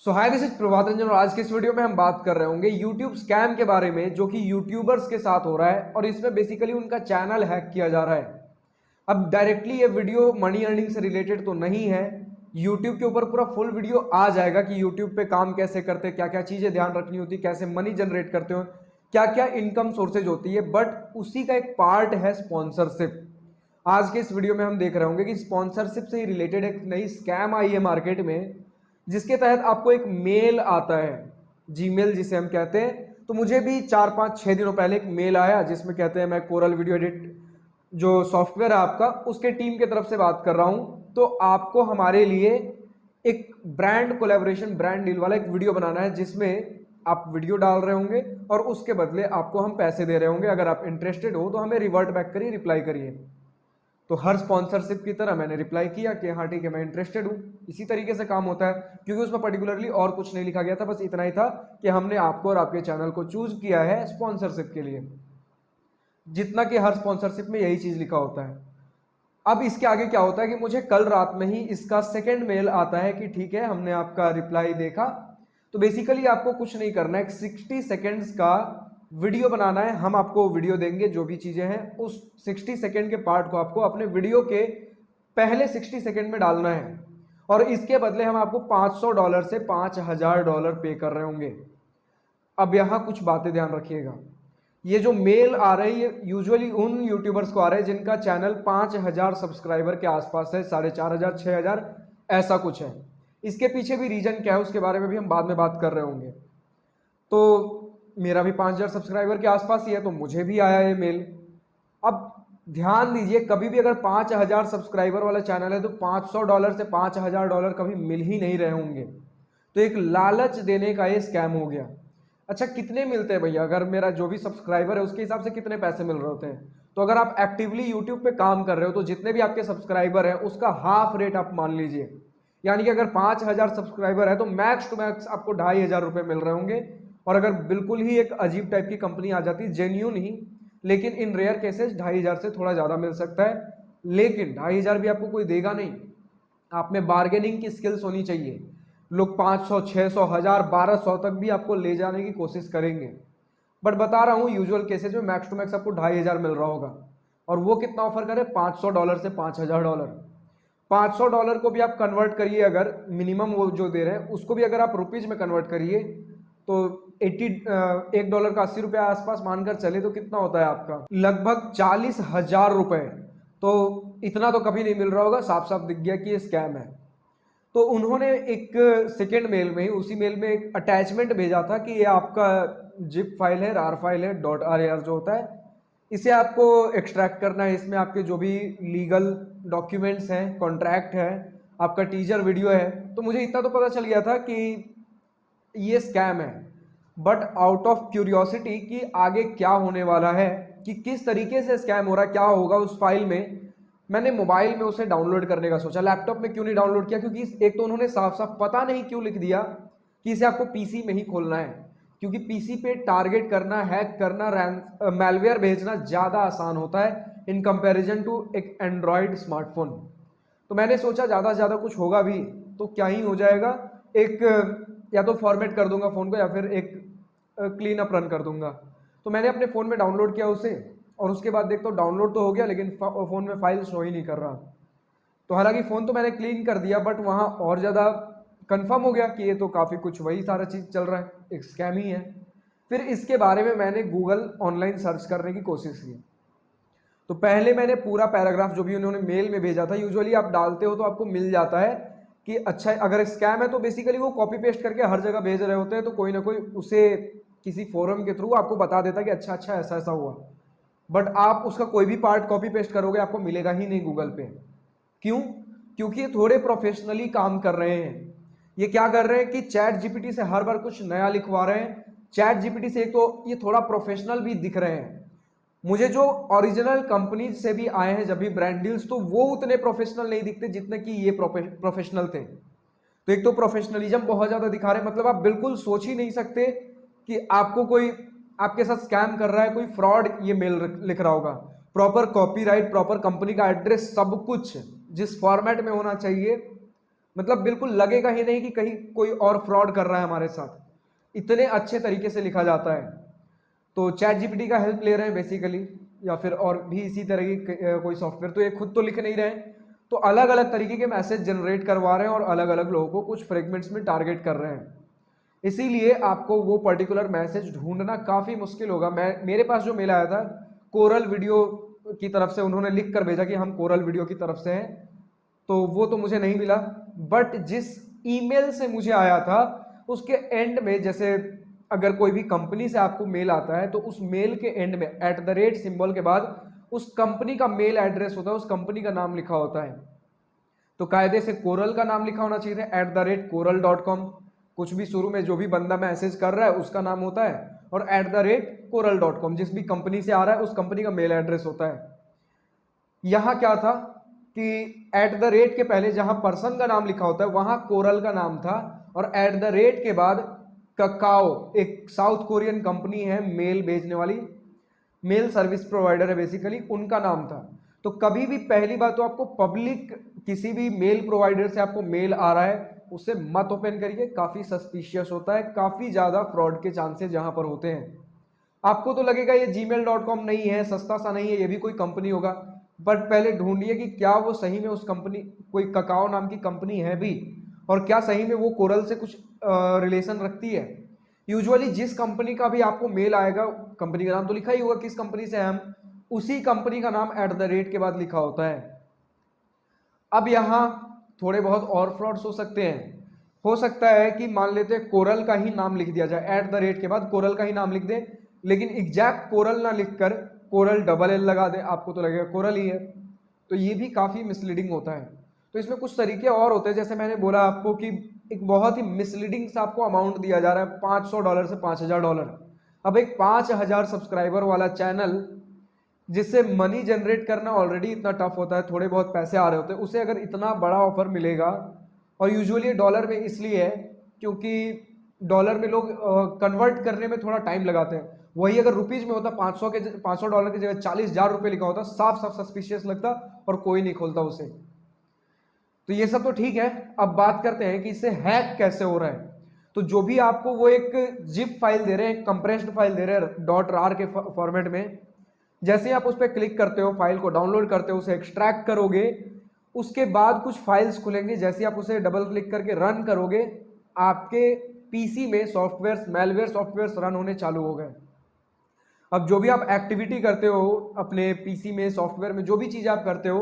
Hi this is Prabhat Ranjan और आज के इस वीडियो में हम बात कर रहे होंगे यूट्यूब स्कैम के बारे में जो कि यूट्यूबर्स के साथ हो रहा है और इसमें बेसिकली उनका चैनल हैक किया जा रहा है। अब डायरेक्टली ये वीडियो मनी अर्निंग से रिलेटेड तो नहीं है। यूट्यूब के ऊपर पूरा फुल वीडियो आ जाएगा कि यूट्यूब पे काम कैसे करते हैं, क्या क्या चीजें ध्यान रखनी होती है, कैसे मनी जनरेट करते हो, क्या क्या इनकम सोर्सेज होती है। बट उसी का एक पार्ट है स्पॉन्सरशिप। आज के इस वीडियो में हम देख रहे होंगे कि स्पॉन्सरशिप से ही रिलेटेड एक नई स्कैम आई है मार्केट में, जिसके तहत आपको एक मेल आता है, जीमेल जिसे हम कहते हैं। तो मुझे भी 4-5-6 दिनों पहले एक मेल आया जिसमें कहते हैं मैं कोरल वीडियो एडिट जो सॉफ्टवेयर है आपका उसके टीम की तरफ से बात कर रहा हूं। तो आपको हमारे लिए एक ब्रांड कोलैबोरेशन, ब्रांड डील वाला एक वीडियो बनाना है जिसमें आप वीडियो डाल रहे होंगे और उसके बदले आपको हम पैसे दे रहे होंगे। अगर आप इंटरेस्टेड हो तो हमें रिवर्ट बैक करिए, रिप्लाई करिए। तो हर स्पॉन्सरशिप की तरह मैंने रिप्लाई किया कि हाँ ठीक है, मैं इंटरेस्टेड हूँ। इसी तरीके से काम होता है, क्योंकि उसमें पर्टिकुलरली और कुछ नहीं लिखा गया था, बस इतना ही था कि हमने आपको और आपके चैनल को चूज किया है स्पॉन्सरशिप के लिए, जितना कि हर स्पॉन्सरशिप में यही चीज लिखा होता है। अब इसके आगे क्या होता है कि मुझे कल रात में ही इसका सेकेंड मेल आता है कि ठीक है, हमने आपका रिप्लाई देखा। तो बेसिकली आपको कुछ नहीं करना है, 60 सेकेंड्स का वीडियो बनाना है। हम आपको वीडियो देंगे, जो भी चीजें हैं उस 60 सेकेंड के पार्ट को आपको अपने वीडियो के पहले 60 सेकेंड में डालना है और इसके बदले हम आपको $500 से $5000 पे कर रहे होंगे। अब यहां कुछ बातें ध्यान रखिएगा। ये जो मेल आ रही है यूजुअली उन यूट्यूबर्स को आ रहा है जिनका चैनल 5000 सब्सक्राइबर के आसपास है, 4500 6000 ऐसा कुछ है। इसके पीछे भी रीजन क्या है उसके बारे में भी हम बाद में बात कर रहे होंगे। तो मेरा भी 5000 सब्सक्राइबर के आसपास ही है, तो मुझे भी आया है मेल। अब ध्यान दीजिए, कभी भी अगर 5000 सब्सक्राइबर वाला चैनल है तो $500 से $5000 कभी मिल ही नहीं रहे होंगे। तो एक लालच देने का ये स्कैम हो गया। अच्छा, कितने मिलते हैं भैया? अगर मेरा जो भी सब्सक्राइबर है उसके हिसाब से कितने पैसे मिल रहे होते हैं? तो अगर आप एक्टिवली यूट्यूब पे काम कर रहे हो तो जितने भी आपके सब्सक्राइबर हैं उसका हाफ रेट आप मान लीजिए। यानी कि अगर 5000 सब्सक्राइबर है तो मैक्स टू मैक्स आपको ₹2500 मिल रहे होंगे। और अगर बिल्कुल ही एक अजीब टाइप की कंपनी आ जाती, जेन्यून ही, लेकिन इन रेयर केसेस 2500 से थोड़ा ज़्यादा मिल सकता है। लेकिन 2500 भी आपको कोई देगा नहीं। आप में बार्गेनिंग की स्किल्स होनी चाहिए। लोग 500 600 1000 1200 तक भी आपको ले जाने की कोशिश करेंगे। बट बता रहा हूँ यूजुअल केसेज में मैक्स टू मैक्स आपको 2500 मिल रहा होगा। और वो कितना ऑफर करे? $500 से $5000। $500 को भी आप कन्वर्ट करिए, अगर मिनिमम वो जो दे रहे हैं उसको भी अगर आप रुपीज में कन्वर्ट करिए तो 80 $1 का ₹80 आसपास मानकर चले तो कितना होता है आपका? लगभग ₹40,000। तो इतना तो कभी नहीं मिल रहा होगा। साफ साफ दिख गया कि ये स्कैम है। तो उन्होंने एक सेकेंड मेल में ही, उसी मेल में एक अटैचमेंट भेजा था कि ये आपका जिप फाइल है, रार फाइल है, .rar जो होता है, इसे आपको एक्सट्रैक्ट करना है। इसमें आपके जो भी लीगल डॉक्यूमेंट्स हैं, कॉन्ट्रैक्ट है, आपका टीजर वीडियो है। तो मुझे इतना तो पता चल गया था कि ये स्कैम है। बट आउट ऑफ क्यूरियोसिटी कि आगे क्या होने वाला है, कि किस तरीके से स्कैम हो रहा है, क्या होगा उस फाइल में, मैंने मोबाइल में उसे डाउनलोड करने का सोचा। लैपटॉप में क्यों नहीं डाउनलोड किया? क्योंकि एक तो उन्होंने साफ साफ पता नहीं क्यों लिख दिया कि इसे आपको पीसी में ही खोलना है, क्योंकि पीसी पे टारगेट करना, हैक करना, मैलवेयर भेजना ज़्यादा आसान होता है इन कंपैरिजन टू एक एंड्रॉयड स्मार्टफोन। तो मैंने सोचा ज़्यादा से ज़्यादा कुछ होगा भी तो क्या ही हो जाएगा, एक या तो फॉर्मेट कर दूंगा फ़ोन को या फिर एक क्लीन अप रन कर दूंगा। तो मैंने अपने फ़ोन में डाउनलोड किया उसे और उसके बाद देखता हूँ डाउनलोड तो हो गया लेकिन फ़ोन में फाइल शो ही नहीं कर रहा। तो हालांकि फ़ोन तो मैंने क्लीन कर दिया बट वहाँ और ज़्यादा कंफर्म हो गया कि ये तो काफ़ी कुछ वही सारा चीज़ चल रहा है, एक स्कैम ही है। फिर इसके बारे में मैंने गूगल ऑनलाइन सर्च करने की कोशिश की। तो पहले मैंने पूरा पैराग्राफ जो भी उन्होंने मेल में भेजा था, यूजुअली आप डालते हो तो आपको मिल जाता है कि अच्छा अगर स्कैम है तो बेसिकली वो कॉपी पेस्ट करके हर जगह भेज रहे होते हैं, तो कोई ना कोई उसे किसी फोरम के थ्रू आपको बता देता है कि अच्छा अच्छा ऐसा ऐसा हुआ। बट आप उसका कोई भी पार्ट कॉपी पेस्ट करोगे आपको मिलेगा ही नहीं गूगल पे। क्यों? क्योंकि ये थोड़े प्रोफेशनली काम कर रहे हैं। ये क्या कर रहे हैं कि चैट जीपीटी से हर बार कुछ नया लिखवा रहे हैं। चैट जीपीटी से एक तो ये थोड़ा प्रोफेशनल भी दिख रहे हैं। मुझे जो ओरिजिनल कंपनीज से भी आए हैं जब भी ब्रांड डील्स, तो वो उतने प्रोफेशनल नहीं दिखते जितने कि ये प्रोफेशनल थे। तो एक तो प्रोफेशनलिज्म बहुत ज्यादा दिखा रहे हैं, मतलब आप बिल्कुल सोच ही नहीं सकते कि आपको कोई आपके साथ स्कैम कर रहा है, कोई फ्रॉड ये मेल लिख रहा होगा। प्रॉपर कॉपीराइट, प्रॉपर कंपनी का एड्रेस, सब कुछ जिस फॉर्मेट में होना चाहिए मतलब बिल्कुल लगेगा ही नहीं कि कहीं कोई और फ्रॉड कर रहा है हमारे साथ, इतने अच्छे तरीके से लिखा जाता है। तो चैट जीपीटी का हेल्प ले रहे हैं बेसिकली, या फिर और भी इसी तरह की कोई सॉफ्टवेयर, तो ये खुद तो लिख नहीं रहे हैं, तो अलग अलग तरीके के मैसेज जनरेट करवा रहे हैं और अलग अलग लोगों को कुछ फ्रेगमेंट्स में टारगेट कर रहे हैं। इसीलिए आपको वो पर्टिकुलर मैसेज ढूंढना काफ़ी मुश्किल होगा। मेरे पास जो मेल आया था कोरल वीडियो की तरफ से, उन्होंने लिख कर भेजा कि हम कोरल वीडियो की तरफ से हैं, तो वो तो मुझे नहीं मिला। बट जिस ईमेल से मुझे आया था उसके एंड में, जैसे अगर कोई भी कंपनी से आपको मेल आता है तो उस मेल के एंड में @ सिंबल के बाद उस कंपनी का मेल एड्रेस होता है, उस कंपनी का नाम लिखा होता है। तो कायदे से कोरल का नाम लिखा होना चाहिए था, @coral.com। कुछ भी शुरू में जो भी बंदा मैसेज कर रहा है उसका नाम होता है, और @coral.com जिस भी कंपनी से आ रहा है उस कंपनी का मेल एड्रेस होता है। यहाँ क्या था कि के पहले जहां पर्सन का नाम लिखा होता है वहां कोरल का नाम था, और के बाद ककाओ, एक साउथ कोरियन कंपनी है मेल भेजने वाली, मेल सर्विस प्रोवाइडर है बेसिकली, उनका नाम था। तो कभी भी पहली बात तो आपको पब्लिक किसी भी मेल प्रोवाइडर से आपको मेल आ रहा है उसे मत ओपन करिए, काफी सस्पिशियस होता है, काफी ज्यादा फ्रॉड के चांसेस यहां पर होते हैं। आपको तो लगेगा ये gmail.com नहीं है, सस्ता सा नहीं है, ये भी कोई कंपनी होगा, बट पहले ढूंढिए कि क्या वो सही में उस कंपनी, कोई ककाओ नाम की कंपनी है भी, और क्या सही में वो कोरल से कुछ रिलेशन रखती है। यूजुअली जिस कंपनी का भी आपको मेल आएगा, कंपनी का नाम तो लिखा ही होगा किस कंपनी से हम, उसी कंपनी का नाम @ के बाद लिखा होता है। अब यहाँ थोड़े बहुत और फ्रॉड्स हो सकते हैं। हो सकता है कि मान लेते हैं कोरल का ही नाम लिख दिया जाए, @ के बाद कोरल का ही नाम लिख दें, लेकिन एग्जैक्ट कोरल ना लिखकर कोरल LL लगा दे, आपको तो लगेगा कोरल ही है। तो ये भी काफ़ी मिसलीडिंग होता है। तो इसमें कुछ तरीके और होते हैं, जैसे मैंने बोला आपको कि एक बहुत ही मिसलीडिंग सा आपको अमाउंट दिया जा रहा है, $500 से $5000। अब एक 5000 सब्सक्राइबर वाला चैनल जिससे मनी जनरेट करना ऑलरेडी इतना टफ होता है, थोड़े बहुत पैसे आ रहे होते हैं, उसे अगर इतना बड़ा ऑफर मिलेगा, और यूजुअली डॉलर में इसलिए है क्योंकि डॉलर में लोग कन्वर्ट करने में थोड़ा टाइम लगाते हैं। वही अगर रुपीज में होता, $500 की जगह 40,000 रुपये लिखा होता, साफ साफ सस्पिशियस लगता और कोई नहीं खोलता उसे। तो ये सब तो ठीक है, अब बात करते हैं कि इससे हैक कैसे हो रहा है। तो जो भी आपको वो एक जिप फाइल दे रहे हैं, कंप्रेस्ड फाइल दे रहे हैं .rar के फॉर्मेट में, जैसे ही आप उस पर क्लिक करते हो, फाइल को डाउनलोड करते हो, उसे एक्सट्रैक्ट करोगे, उसके बाद कुछ फाइल्स खुलेंगे, जैसे आप उसे डबल क्लिक करके रन करोगे, आपके पीसी में सॉफ्टवेयर, मैलवेयर सॉफ्टवेयर रन होने चालू हो गए। अब जो भी आप एक्टिविटी करते हो अपने पीसी में, सॉफ्टवेयर में, जो भी चीज़ आप करते हो,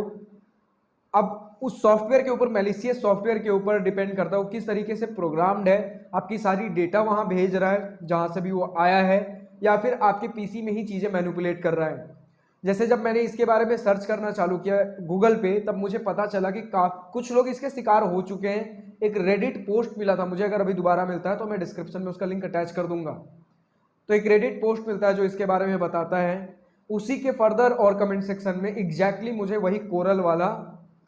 अब उस सॉफ्टवेयर के ऊपर, मैलिशियस सॉफ्टवेयर के ऊपर डिपेंड करता है वो किस तरीके से प्रोग्राम्ड है, आपकी सारी डेटा वहां भेज रहा है जहां से भी वो आया है, या फिर आपके पीसी में ही चीज़ें मैनिपुलेट कर रहा है। जैसे जब मैंने इसके बारे में सर्च करना चालू किया गूगल पे, तब मुझे पता चला कि कुछ लोग इसके शिकार हो चुके हैं। एक रेडिट पोस्ट मिला था मुझे, अगर अभी दोबारा मिलता है तो मैं डिस्क्रिप्शन में उसका लिंक अटैच कर दूंगा। तो एक रेडिट पोस्ट मिलता है जो इसके बारे में बताता है, उसी के फर्दर और कमेंट सेक्शन में एग्जैक्टली मुझे वही कोरल वाला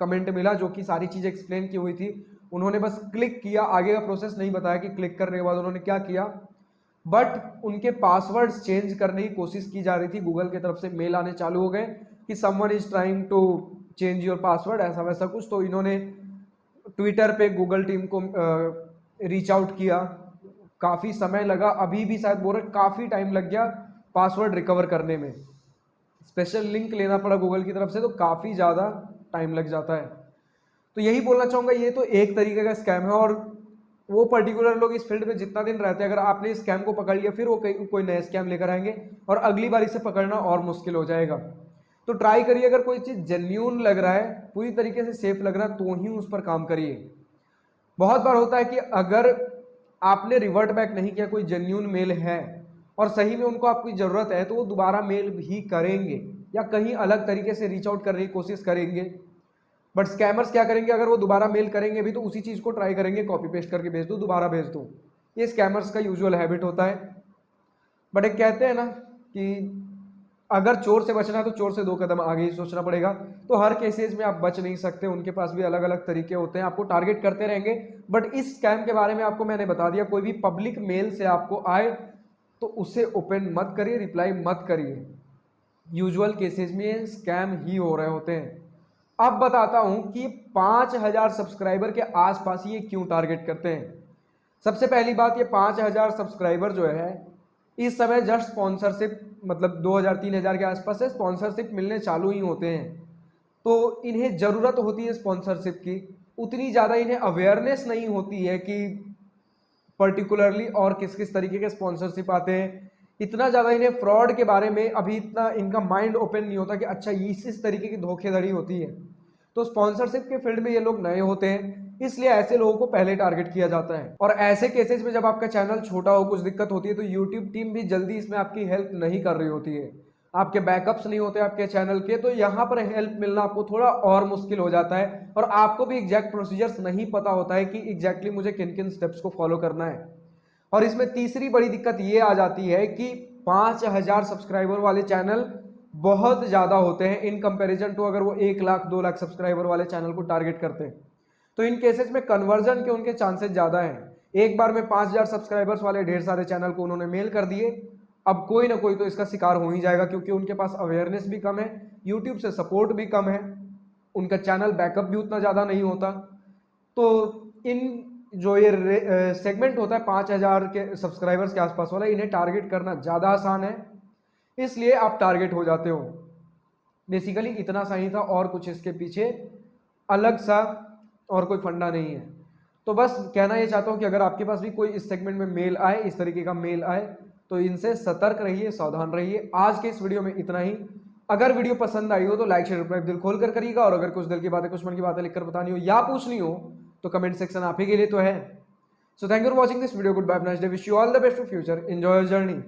कमेंट मिला जो कि सारी चीज़ एक्सप्लेन की हुई थी। उन्होंने बस क्लिक किया, आगे का प्रोसेस नहीं बताया कि क्लिक करने के बाद उन्होंने क्या किया, बट उनके पासवर्ड्स चेंज करने की कोशिश की जा रही थी, गूगल की तरफ से मेल आने चालू हो गए कि someone is trying to change your password, ऐसा वैसा कुछ। तो इन्होंने ट्विटर पे गूगल टीम को रीच आउट किया, काफ़ी समय लगा, अभी भी शायद बोल रहे काफ़ी टाइम लग गया पासवर्ड रिकवर करने में, स्पेशल लिंक लेना पड़ा गूगल की तरफ से, तो काफ़ी ज़्यादा टाइम लग जाता है। तो यही बोलना चाहूँगा, ये तो एक तरीके का स्कैम है, और वो पर्टिकुलर लोग इस फील्ड में जितना दिन रहते हैं, अगर आपने इस स्कैम को पकड़ लिया, फिर वो कोई नया स्कैम लेकर आएंगे और अगली बार इसे पकड़ना और मुश्किल हो जाएगा। तो ट्राई करिए, अगर कोई चीज़ जेन्यून लग रहा है, पूरी तरीके से सेफ लग रहा है, तो ही उस पर काम करिए। बहुत बार होता है कि अगर आपने रिवर्ट बैक नहीं किया, कोई जेन्यून मेल है और सही में उनको आपकी ज़रूरत है, तो वो दोबारा मेल भी करेंगे या कहीं अलग तरीके से रीच आउट करने की कोशिश करेंगे। बट स्कैमर्स क्या करेंगे, अगर वो दोबारा मेल करेंगे भी तो उसी चीज़ को ट्राई करेंगे, कॉपी पेस्ट करके भेज दो, दोबारा भेज दो। ये स्कैमर्स का यूजुअल हैबिट होता है। बट एक कहते हैं ना कि अगर चोर से बचना है तो चोर से 2 कदम आगे ही सोचना पड़ेगा। तो हर केसेज में आप बच नहीं सकते, उनके पास भी अलग अलग तरीके होते हैं, आपको टारगेट करते रहेंगे। बट इस स्कैम के बारे में आपको मैंने बता दिया, कोई भी पब्लिक मेल से आपको आए तो उसे ओपन मत करिए, रिप्लाई मत करिए। यूजुअल केसेज में स्कैम ही हो रहे होते हैं। अब बताता हूं कि 5,000 सब्सक्राइबर के आसपास ये क्यों टारगेट करते हैं। सबसे पहली बात, ये 5,000 सब्सक्राइबर जो है इस समय जस्ट स्पॉन्सरशिप, मतलब 2,000-3,000 के आसपास से स्पॉन्सरशिप मिलने चालू ही होते हैं। तो इन्हें ज़रूरत होती है स्पॉन्सरशिप की, उतनी ज़्यादा इन्हें अवेयरनेस नहीं होती है कि पर्टिकुलरली और किस किस तरीके के स्पॉन्सरशिप आते हैं। इतना ज़्यादा इन्हें फ्रॉड के बारे में अभी इतना इनका माइंड ओपन नहीं होता कि अच्छा इस तरीके की धोखेधड़ी होती है। तो स्पॉन्सरशिप के फील्ड में ये लोग नए होते हैं, इसलिए ऐसे लोगों को पहले टारगेट किया जाता है। और ऐसे केसेस में जब आपका चैनल छोटा हो, कुछ दिक्कत होती है, तो यूट्यूब टीम भी जल्दी इसमें आपकी हेल्प नहीं कर रही होती है, आपके बैकअप्स नहीं होते आपके चैनल के, तो यहाँ पर हेल्प मिलना आपको थोड़ा और मुश्किल हो जाता है। और आपको भी एग्जैक्ट प्रोसीजर्स नहीं पता होता है कि एग्जैक्टली मुझे किन किन स्टेप्स को फॉलो करना है। और इसमें तीसरी बड़ी दिक्कत ये आ जाती है कि 5,000 सब्सक्राइबर वाले चैनल बहुत ज़्यादा होते हैं इन कंपैरिजन टू अगर वो 1 लाख 2 लाख सब्सक्राइबर वाले चैनल को टारगेट करते हैं। तो इन केसेस में कन्वर्जन के उनके चांसेस ज़्यादा हैं। एक बार में 5,000 सब्सक्राइबर्स वाले ढेर सारे चैनल को उन्होंने मेल कर दिए, अब कोई ना कोई तो इसका शिकार हो ही जाएगा, क्योंकि उनके पास अवेयरनेस भी कम है, यूट्यूब से सपोर्ट भी कम है, उनका चैनल बैकअप भी उतना ज़्यादा नहीं होता। तो इन जो ये सेगमेंट होता है 5,000 के सब्सक्राइबर्स के आसपास वाला, इन्हें टारगेट करना ज़्यादा आसान है, इसलिए आप टारगेट हो जाते हो। बेसिकली इतना सा ही था, और कुछ इसके पीछे अलग सा और कोई फंडा नहीं है। तो बस कहना ये चाहता हूँ कि अगर आपके पास भी कोई इस सेगमेंट में मेल आए, इस तरीके का मेल आए, तो इनसे सतर्क रहिए, सावधान रहिए। आज के इस वीडियो में इतना ही। अगर वीडियो पसंद आई हो तो लाइक शेयर सब्सक्राइब दिल खोल कर करिएगा, और अगर कुछ दिल की बातें, कुछ मन की बातें लिखकर बतानी हो या पूछनी हो तो कमेंट सेक्शन आप ही के लिए तो है। So thank you for watching this video, good bye, nice day, wish you all the best for future, enjoy your journey.